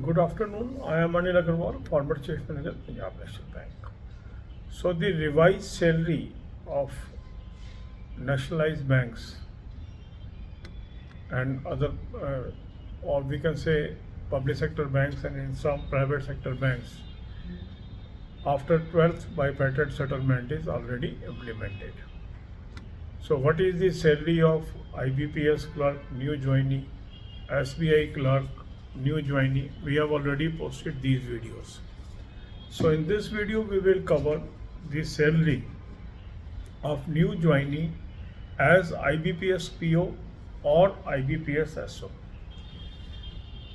Good afternoon. I am Anil Agarwal, former Chief Manager, Punjab National Bank. So the revised salary of nationalized banks and other, or we can say public sector banks and in some private sector banks, after 12th bipartite settlement is already implemented. So what is the salary of IBPS clerk, new joinee, SBI clerk, new joinee? We have already posted these videos. So in this video we will cover the salary of new joinee as IBPS PO or IBPS SO.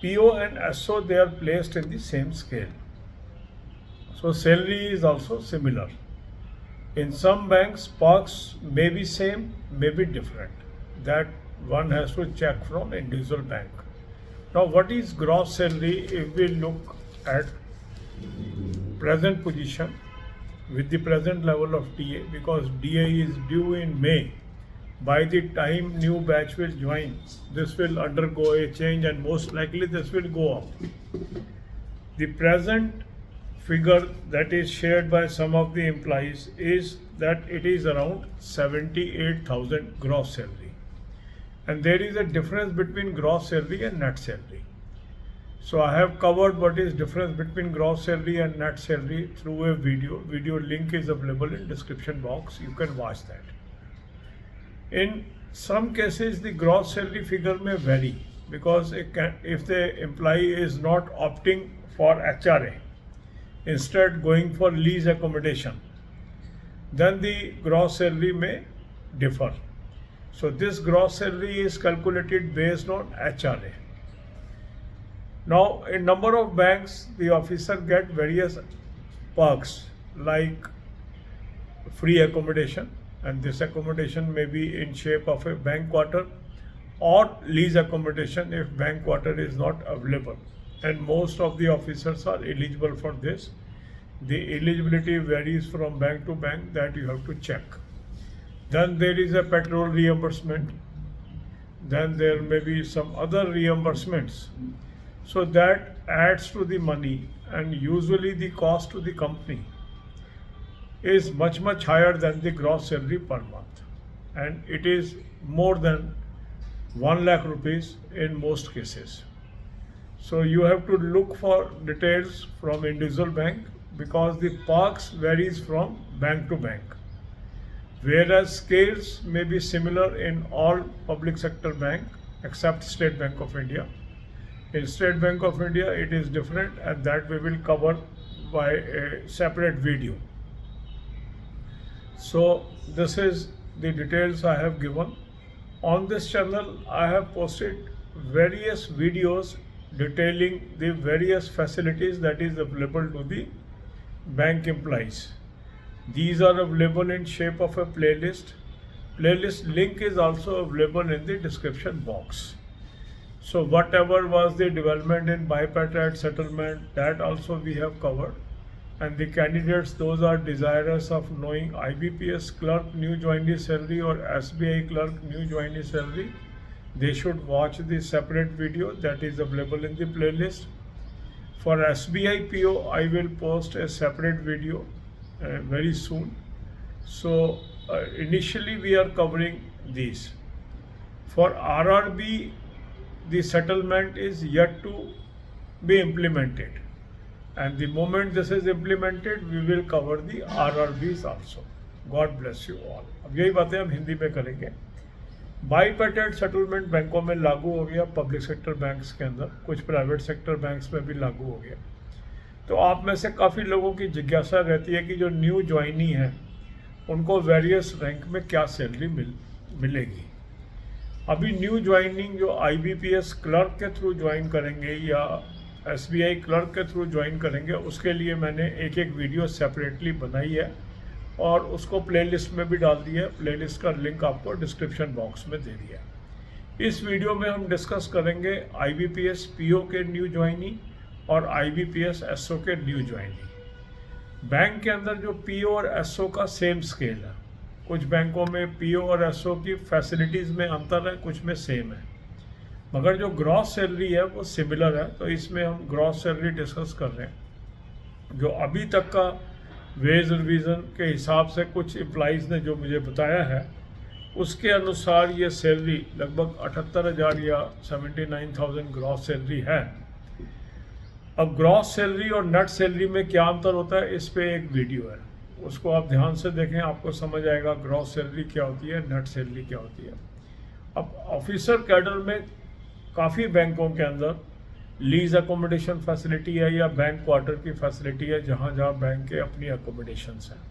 PO and SO, they are placed in the same scale. So salary is also similar. In some banks, perks may be same, may be different. That one has to check from individual bank. Now, what is gross salary if we look at present position with the present level of DA, because DA is due in May. By the time new batch will join, this will undergo a change and most likely this will go up. The present figure that is shared by some of the employees is that it is around 78,000 gross salary. And there is a difference between gross salary and net salary. So I have covered what is difference between gross salary and net salary through a video. Video link is available in description box. You can watch that. In some cases, the gross salary figure may vary because if the employee is not opting for HRA, instead going for lease accommodation, then the gross salary may differ. So this gross salary is calculated based on HRA. Now, in number of banks, the officer get various perks like free accommodation, and this accommodation may be in shape of a bank quarter or lease accommodation if bank quarter is not available. And most of the officers are eligible for this. The eligibility varies from bank to bank, that you have to check. Then there is a petrol reimbursement. Then there may be some other reimbursements. So that adds to the money, and usually the cost to the company is much higher than the gross salary per month. And it is more than 1 lakh rupees in most cases. So you have to look for details from individual bank because the perks varies from bank to bank. Whereas scales may be similar in all public sector bank except State Bank of India. In State Bank of India it is different, and that we will cover by a separate video. So this is the details I have given. On this channel I have posted various videos detailing the various facilities that is available to the bank employees. These are available in shape of a playlist. Playlist link is also available in the description box. So whatever was the development in bipartite settlement, that also we have covered. And the candidates, those are desirous of knowing IBPS clerk new joinee salary or SBI clerk new joinee salary, they should watch the separate video that is available in the playlist. For SBI PO, I will post a separate video very soon. So initially we are covering these. For RRB, the settlement is yet to be implemented. And the moment this is implemented, we will cover the RRBs also. God bless you all. अब यही बातें हम हिंदी में करेंगे. बाईपेटेड settlement बैंकों में लागू हो गया, पब्लिक सेक्टर बैंक्स के अंदर, कुछ प्राइवेट सेक्टर बैंक्स में भी लागू हो गया. तो आप में से काफ़ी लोगों की जिज्ञासा रहती है कि जो न्यू ज्वाइनी है उनको वेरियस रैंक में क्या सैलरी मिलेगी. अभी न्यू ज्वाइनिंग जो IBPS क्लर्क के थ्रू ज्वाइन करेंगे या SBI क्लर्क के थ्रू ज्वाइन करेंगे, उसके लिए मैंने एक वीडियो सेपरेटली बनाई है और उसको प्लेलिस्ट में भी डाल दिया है. प्लेलिस्ट का लिंक आपको डिस्क्रिप्शन बॉक्स में दे दिया. इस वीडियो में हम डिस्कस करेंगे IBPS PO के न्यू ज्वाइनी और IBPS SO के न्यू ज्वाइनी. बैंक के अंदर जो PO और SO का सेम स्केल है. कुछ बैंकों में PO और SO की फैसिलिटीज़ में अंतर है, कुछ में सेम है. मगर जो ग्रॉस सैलरी है वो सिमिलर है। तो इसमें हम ग्रॉस सैलरी डिस्कस कर रहे हैं। जो अभी तक का वेज रिवीजन के हिसाब से कुछ एम्प्लॉइज़ ने जो मुझे बताया है, उसके अनुसार ये सैलरी लगभग 78,000 या 79,000 ग्रॉस सैलरी है। अब ग्रॉस सैलरी और नेट सैलरी में क्या अंतर होता है, इस पे एक वीडियो है, उसको आप ध्यान से देखें, आपको समझ आएगा ग्रॉस सैलरी क्या होती है, नेट सैलरी क्या होती है। अब ऑफिसर कैडर में काफ़ी बैंकों के अंदर लीज अकोमोडेशन फैसिलिटी है या बैंक क्वार्टर की फैसिलिटी है, जहाँ जहाँ बैंक के अपनी अकोमोडेशंस हैं।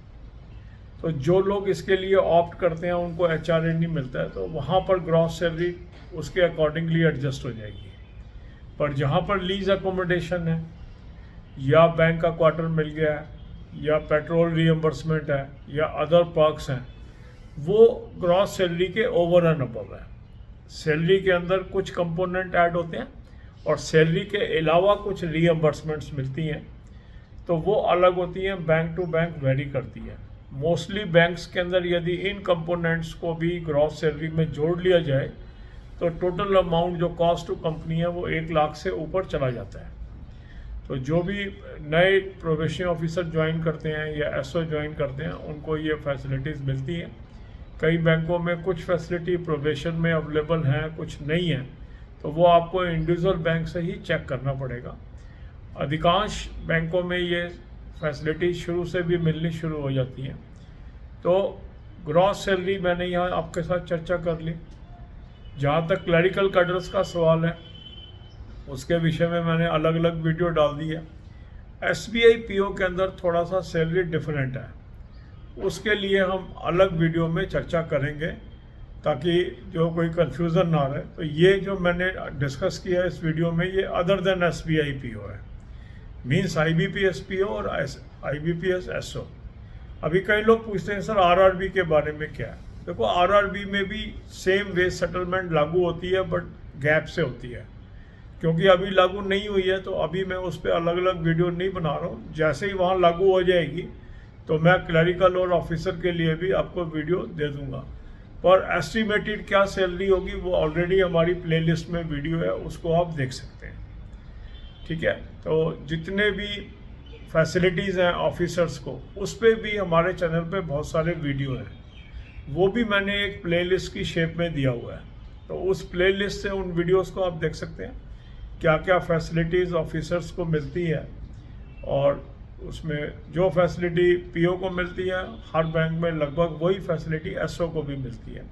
तो जो लोग इसके लिए ऑप्ट करते हैं उनको HRA नहीं मिलता है, तो वहाँ पर ग्रॉस सैलरी उसके अकॉर्डिंगली एडजस्ट हो जाएगी। पर जहाँ पर लीज अकोमोडेशन है या बैंक का क्वार्टर मिल गया है या पेट्रोल रीएम्बर्समेंट है या अदर पर्क्स हैं, वो ग्रॉस सैलरी के ओवर एंड अबव है। सैलरी के अंदर कुछ कंपोनेंट ऐड होते हैं और सैलरी के अलावा कुछ रीएम्बर्समेंट्स मिलती हैं, तो वो अलग होती हैं, बैंक टू बैंक वेरी करती है। मोस्टली बैंक्स के अंदर यदि इन कंपोनेंट्स को भी ग्रॉस सैलरी में जोड़ लिया जाए तो टोटल अमाउंट जो कॉस्ट टू कंपनी है वो 1 लाख से ऊपर चला जाता है। तो जो भी नए प्रोबेशनरी ऑफिसर ज्वाइन करते हैं या SO ज्वाइन करते हैं उनको ये फैसिलिटीज़ मिलती हैं। कई बैंकों में कुछ फैसिलिटी प्रोबेशन में अवेलेबल हैं, कुछ नहीं है, तो वो आपको इंडिविजुअल बैंक से ही चेक करना पड़ेगा। अधिकांश बैंकों में ये फैसिलिटी शुरू से भी मिलनी शुरू हो जाती हैं। तो ग्रॉस सैलरी मैंने यहाँ आपके साथ चर्चा कर ली। जहाँ तक क्लरिकल कैडर्स का सवाल है, उसके विषय में मैंने अलग अलग वीडियो डाल दी है। SBI PO के अंदर थोड़ा सा सैलरी डिफरेंट है, उसके लिए हम अलग वीडियो में चर्चा करेंगे ताकि जो कोई कन्फ्यूज़न ना रहे। तो ये जो मैंने डिस्कस किया इस वीडियो में, ये अदर देन SBI PO है, मीन्स IBPS PO और IBPS SO। अभी कई लोग पूछते हैं सर RRB के बारे में क्या है। देखो RRB में भी सेम वेज सेटलमेंट लागू होती है, बट गैप से होती है, क्योंकि अभी लागू नहीं हुई है, तो अभी मैं उस पर अलग अलग वीडियो नहीं बना रहा हूँ। जैसे ही वहाँ लागू हो जाएगी तो मैं क्लरिकल और ऑफिसर के लिए भी आपको वीडियो दे दूँगा। पर एस्टिमेटेड क्या सैलरी होगी वो ऑलरेडी हमारी प्लेलिस्ट में वीडियो है, उसको आप देख सकते हैं। ठीक है, तो जितने भी फैसिलिटीज़ हैं ऑफिसर्स को, उस पर भी हमारे चैनल पे बहुत सारे वीडियो हैं, वो भी मैंने एक प्लेलिस्ट की शेप में दिया हुआ है। तो उस प्लेलिस्ट से उन वीडियोस को आप देख सकते हैं क्या क्या फैसिलिटीज़ ऑफिसर्स को मिलती है, और उसमें जो फैसिलिटी PO को मिलती है हर बैंक में लगभग वही फैसिलिटी SO को भी मिलती है।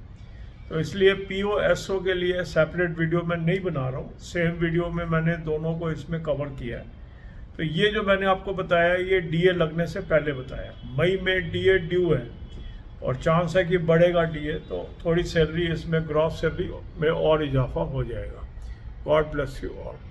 तो इसलिए PO SO के लिए सेपरेट वीडियो मैं नहीं बना रहा हूँ, सेम वीडियो में मैंने दोनों को इसमें कवर किया है। तो ये जो मैंने आपको बताया ये DA लगने से पहले बताया। मई में DA ड्यू है और चांस है कि बढ़ेगा DA, तो थोड़ी सैलरी इसमें ग्रॉस सैलरी में और इजाफा हो जाएगा। God bless you all.